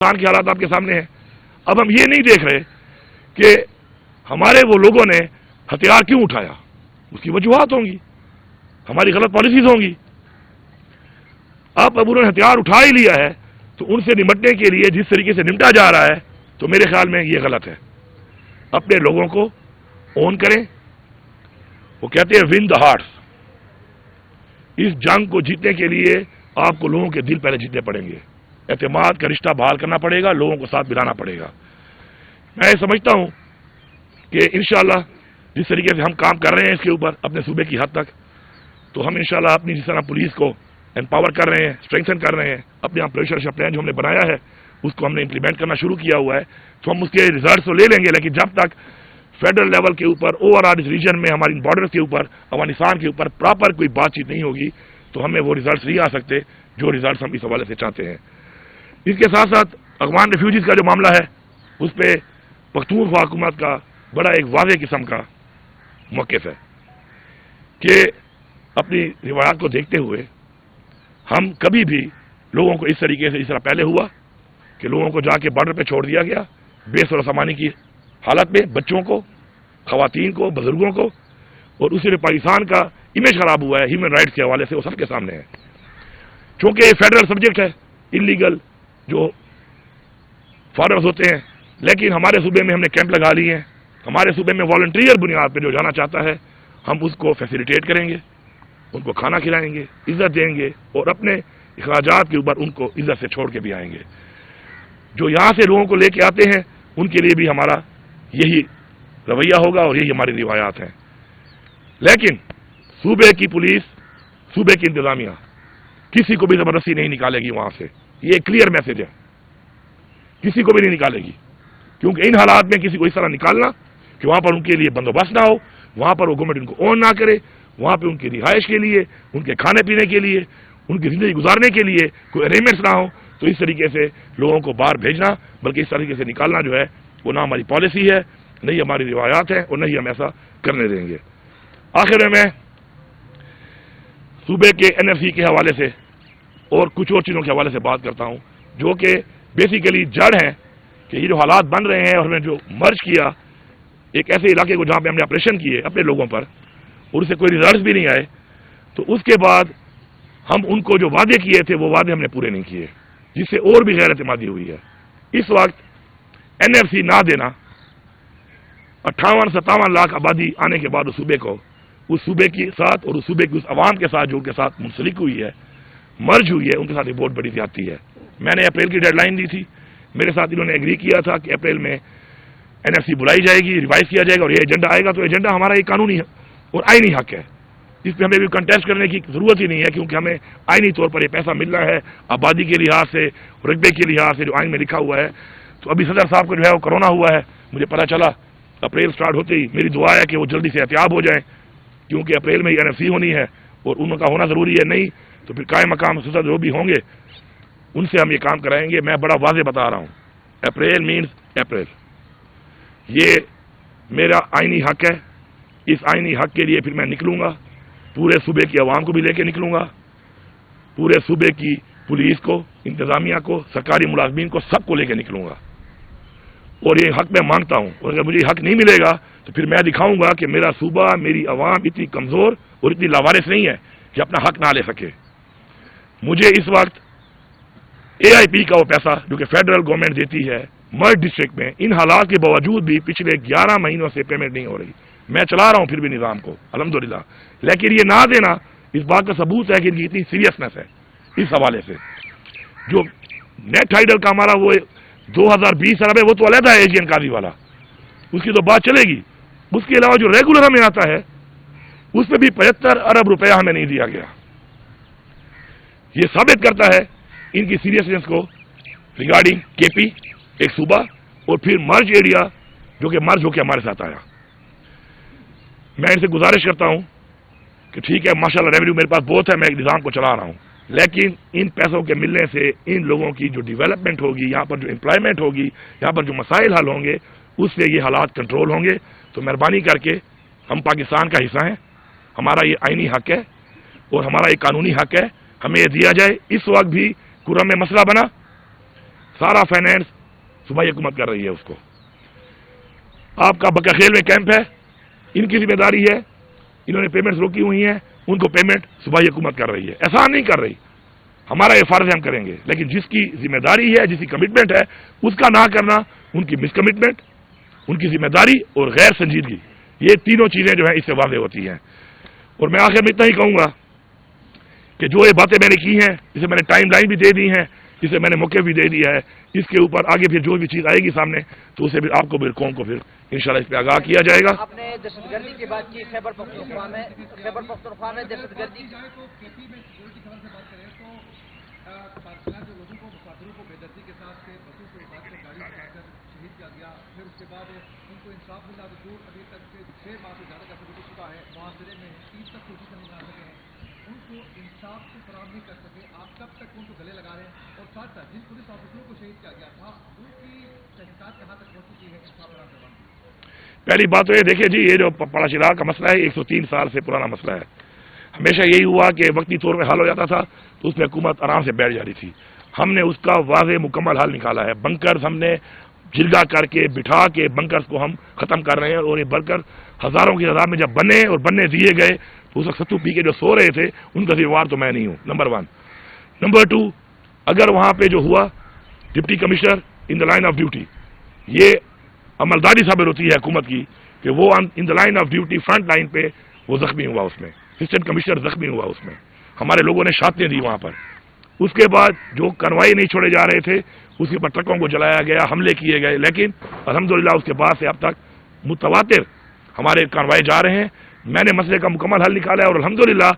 کے حالات آپ کے سامنے ہیں. اب ہم یہ نہیں دیکھ رہے کہ ہمارے وہ لوگوں نے ہتھیار کیوں اٹھایا. اس کی وجوہات ہوں گی, ہماری غلط پالیسیز ہوں گی. اب انہوں نے ہتھیار اٹھا ہی لیا ہے تو ان سے نمٹنے کے لیے جس طریقے سے نمٹا جا رہا ہے تو میرے خیال میں یہ غلط ہے. اپنے لوگوں کو اون کریں. وہ کہتے ہیں ون دا ہارٹس. اس جنگ کو جیتنے کے لیے آپ کو لوگوں کے دل پہلے جیتنے پڑیں گے. اعتماد کا رشتہ بحال کرنا پڑے گا, لوگوں کو ساتھ ملانا پڑے گا. میں سمجھتا ہوں کہ انشاءاللہ جس طریقے سے ہم کام کر رہے ہیں اس کے اوپر اپنے صوبے کی حد تک, تو ہم انشاءاللہ اپنی جس طرح پولیس کو امپاور کر رہے ہیں, اسٹرینگتھن کر رہے ہیں, اپنے آپریشن پلان جو ہم نے بنایا ہے اس کو ہم نے امپلیمنٹ کرنا شروع کیا ہوا ہے, تو ہم اس کے ریزلٹس تو لے لیں گے. لیکن جب تک فیڈرل لیول کے اوپر اوور آل اس ریجن میں ہماری بارڈرز کے اوپر افغانستان کے اوپر پراپر کوئی بات چیت نہیں ہوگی تو ہمیں وہ ریزلٹس نہیں آ سکتے جو ریزلٹس ہم اس حوالے سے چاہتے ہیں. اس کے ساتھ ساتھ افغان ریفیوجیز کا جو معاملہ ہے اس پہ پختونخوا حکومت کا بڑا ایک واضح قسم کا موقف ہے کہ اپنی روایات کو دیکھتے ہوئے ہم کبھی بھی لوگوں کو اس طریقے سے اس طرح پہلے ہوا کہ لوگوں کو جا کے بارڈر پہ چھوڑ دیا گیا بے سر و سامانی کی حالت میں, بچوں کو, خواتین کو, بزرگوں کو, اور اسی میں پاکستان کا امیج خراب ہوا ہے ہیومن رائٹس کے حوالے سے, وہ سب کے سامنے ہے. چونکہ یہ فیڈرل سبجیکٹ ہے, انلیگل جو فارمرز ہوتے ہیں, لیکن ہمارے صوبے میں ہم نے کیمپ لگا لیے ہیں. ہمارے صوبے میں والنٹیئر بنیاد پہ جو جانا چاہتا ہے ہم اس کو فیسیلیٹیٹ کریں گے, ان کو کھانا کھلائیں گے, عزت دیں گے, اور اپنے اخراجات کے اوپر ان کو عزت سے چھوڑ کے بھی آئیں گے. جو یہاں سے لوگوں کو لے کے آتے ہیں ان کے لیے بھی ہمارا یہی رویہ ہوگا اور یہی ہماری روایات ہیں. لیکن صوبے کی پولیس, صوبے کی انتظامیہ کسی کو بھی زبردستی نہیں نکالے گی وہاں سے. یہ ایک کلیئر میسج ہے, کسی کو بھی نہیں نکالے گی, کیونکہ ان حالات میں کسی کو اس طرح نکالنا کہ وہاں پر ان کے لیے بندوبست نہ ہو, وہاں پر وہ گورنمنٹ ان کو اون نہ کرے, وہاں پہ ان کی رہائش کے لیے, ان کے کھانے پینے کے لیے, ان کی زندگی گزارنے کے لیے کوئی ارینجمنٹس نہ ہو, تو اس طریقے سے لوگوں کو باہر بھیجنا بلکہ اس طریقے سے نکالنا جو ہے وہ نہ ہماری پالیسی ہے, نہیں ہماری روایات ہیں, اور نہیں ہم ایسا کرنے دیں گے. آخر میں صوبے کے این ایف سی کے حوالے سے اور کچھ اور چیزوں کے حوالے سے بات کرتا ہوں جو کہ بیسیکلی جڑ ہیں کہ یہ جو حالات بن رہے ہیں اور ہم نے جو مرج کیا ایک ایسے علاقے کو جہاں پہ ہم نے آپریشن کیے اپنے لوگوں پر اور اسے کوئی ریزلٹس بھی نہیں آئے, تو اس کے بعد ہم ان کو جو وعدے کیے تھے وہ وعدے ہم نے پورے نہیں کیے, جس سے اور بھی غیر اعتمادی ہوئی ہے. اس وقت این ایف سی نہ دینا 58-57 لاکھ آبادی آنے کے بعد اس صوبے کو, اس صوبے کے ساتھ اور اس صوبے کی اس عوام کے ساتھ جو ان کے ساتھ منسلک ہوئی ہے, مرج ہوئی ہے, ان کے ساتھ ایک بہت بڑی زیادتی ہے. میں نے اپریل کی ڈیڈ لائن دی تھی, میرے ساتھ انہوں نے ایگری کیا تھا کہ اپریل میں این ایف سی بلائی جائے گی, ریوائز کیا جائے گا اور یہ ایجنڈا آئے گا. تو ایجنڈا ہمارا ایک قانونی ہے اور آئینی حق ہے, اس پہ ہمیں بھی کنٹیسٹ کرنے کی ضرورت ہی نہیں ہے, کیونکہ ہمیں آئینی طور پر یہ پیسہ مل رہا ہے آبادی کے لحاظ سے, رقبے کے لحاظ سے جو آئین میں لکھا ہوا ہے. تو ابھی صدر صاحب کو جو ہے وہ کرونا ہوا ہے, مجھے پتا چلا اپریل سٹارٹ ہوتے ہی. میری دعا ہے کہ وہ جلدی سے احتیاط ہو جائیں, کیونکہ اپریل میں این ایف سی ہونی ہے اور ان کا ہونا ضروری ہے. نہیں تو پھر قائم مقام صدر جو بھی ہوں گے ان سے ہم یہ کام کرائیں گے. میں بڑا واضح بتا رہا ہوں, اپریل مینز اپریل. یہ میرا آئینی حق ہے, اس آئینی حق کے لیے پھر میں نکلوں گا, پورے صوبے کی عوام کو بھی لے کے نکلوں گا, پورے صوبے کی پولیس کو, انتظامیہ کو, سرکاری ملازمین کو, سب کو لے کے نکلوں گا. اور یہ حق میں مانگتا ہوں, اور اگر مجھے حق نہیں ملے گا تو پھر میں دکھاؤں گا کہ میرا صوبہ, میری عوام اتنی کمزور اور اتنی لاوارث نہیں ہے کہ اپنا حق نہ لے سکے. مجھے اس وقت اے آئی پی کا وہ پیسہ جو کہ فیڈرل گورنمنٹ دیتی ہے مرج ڈسٹرکٹ میں, ان حالات کے باوجود بھی پچھلے 11 مہینوں سے پیمنٹ نہیں ہو رہی. میں چلا رہا ہوں پھر بھی نظام کو الحمدللہ, لیکن یہ نہ دینا اس بات کا ثبوت ہے کہ ان کی اتنی سیریسنس ہے. اس حوالے سے جو نیٹ ہائیڈل کا ہمارا وہ 2020 ارب ہے وہ تو علیحدہ ہے ایجین قاضی والا, اس کی تو بات چلے گی. اس کے علاوہ جو ریگولر ہمیں آتا ہے اس پہ بھی 75 ارب روپیہ ہمیں نہیں دیا گیا. یہ ثابت کرتا ہے ان کی سیریسنس کو ریگارڈنگ کے پی ایک صوبہ اور پھر مرج ایریا جو کہ مرج ہو کے ہمارے ساتھ آیا. میں ان سے گزارش کرتا ہوں کہ ٹھیک ہے ماشاءاللہ ریونیو میرے پاس بہت ہے, میں ایک نظام کو چلا رہا ہوں, لیکن ان پیسوں کے ملنے سے ان لوگوں کی جو ڈیولپمنٹ ہوگی, یہاں پر جو امپلائمنٹ ہوگی, یہاں پر جو مسائل حل ہوں گے, اس سے یہ حالات کنٹرول ہوں گے. تو مہربانی کر کے, ہم پاکستان کا حصہ ہیں, ہمارا یہ آئینی حق ہے اور ہمارا یہ قانونی حق ہے, ہمیں یہ دیا جائے. اس وقت بھی قرم میں مسئلہ بنا, سارا فائنینس صوبائی حکومت کر رہی ہے اس کو. آپ کا بکاخیل میں کیمپ ہے، ان کی ذمہ داری ہے، انہوں نے پیمنٹس روکی ہوئی ہیں، ان کو پیمنٹ صوبائی حکومت کر رہی ہے. احسان نہیں کر رہی، ہمارا یہ فرض ہے ہم کریں گے، لیکن جس کی ذمہ داری ہے، جس کی کمٹمنٹ ہے، اس کا نہ کرنا ان کی مس کمٹمنٹ، ان کی ذمہ داری اور غیر سنجیدگی، یہ تینوں چیزیں جو ہیں اس سے واضح ہوتی ہیں. اور میں آخر میں اتنا ہی کہوں گا کہ جو یہ باتیں میں نے کی ہیں، اسے میں نے ٹائم لائن بھی دے دی ہیں، اسے میں نے موقع بھی دے دیا ہے. اس کے اوپر آگے پھر جو بھی چیز آئے گی سامنے تو اسے بھی آپ کو بھی قوم کو پھر انشاءاللہ اس پہ آگاہ کیا جائے گا. آپ نے دہشت گردی کی بات کی، خیبر پختونخوا میں دہشت گردی جو لوگوں کو مسافروں کو بے دردی کے ساتھ سے بسوں سے اٹھا کر گاڑی اٹھا کر شہید کیا گیا، پھر اس کے بعد ان کو انصاف ملا تو جو ابھی تک 6 ماہ سے زیادہ کا گزر چکا ہے، معاشرے میں 30 تک پوزیشن نہیں آ سکے ہیں، ان کو انصاف سے فراہم نہیں کر سکے. آپ کب تک ان کو گلے لگا رہے ہیں؟ اور ساتھ ساتھ جن پولیس آفیسروں کو شہید کیا گیا تھا ان کی تحقیقات کہاں تک پہنچ چکی ہے انصاف فراہم کروانے کی؟ پہلی بات تو یہ دیکھیے جی، یہ جو پڑا چراغ کا مسئلہ ہے 103 سال سے پرانا مسئلہ ہے. ہمیشہ یہی ہوا کہ وقتی طور پہ حل ہو جاتا تھا تو اس میں حکومت آرام سے بیٹھ جاتی تھی. ہم نے اس کا واضح مکمل حل نکالا ہے. بنکرز ہم نے جرگا کر کے بٹھا کے بنکرز کو ہم ختم کر رہے ہیں، اور یہ بنکر ہزاروں کی تعداد میں جب بنے اور بننے دیے گئے تو اس وقت ستو پی کے جو سو رہے تھے ان کا ذمہ وار تو میں نہیں ہوں، نمبر 1. نمبر 2، اگر وہاں پہ جو ہوا deputy commissioner in the line of duty, یہ عملداری ثابت ہوتی ہے حکومت کی کہ وہ in the line of duty front line پہ وہ زخمی ہوا، اس میں اسسٹنٹ کمشنر زخمی ہوا، اس میں ہمارے لوگوں نے شہادتیں دی وہاں پر. اس کے بعد جو کنوائی نہیں چھوڑے جا رہے تھے اس کے اوپر ٹرکوں کو جلایا گیا، حملے کیے گئے، لیکن الحمدللہ اس کے بعد سے اب تک متواتر ہمارے کنوائی جا رہے ہیں. میں نے مسئلے کا مکمل حل نکالا ہے اور الحمدللہ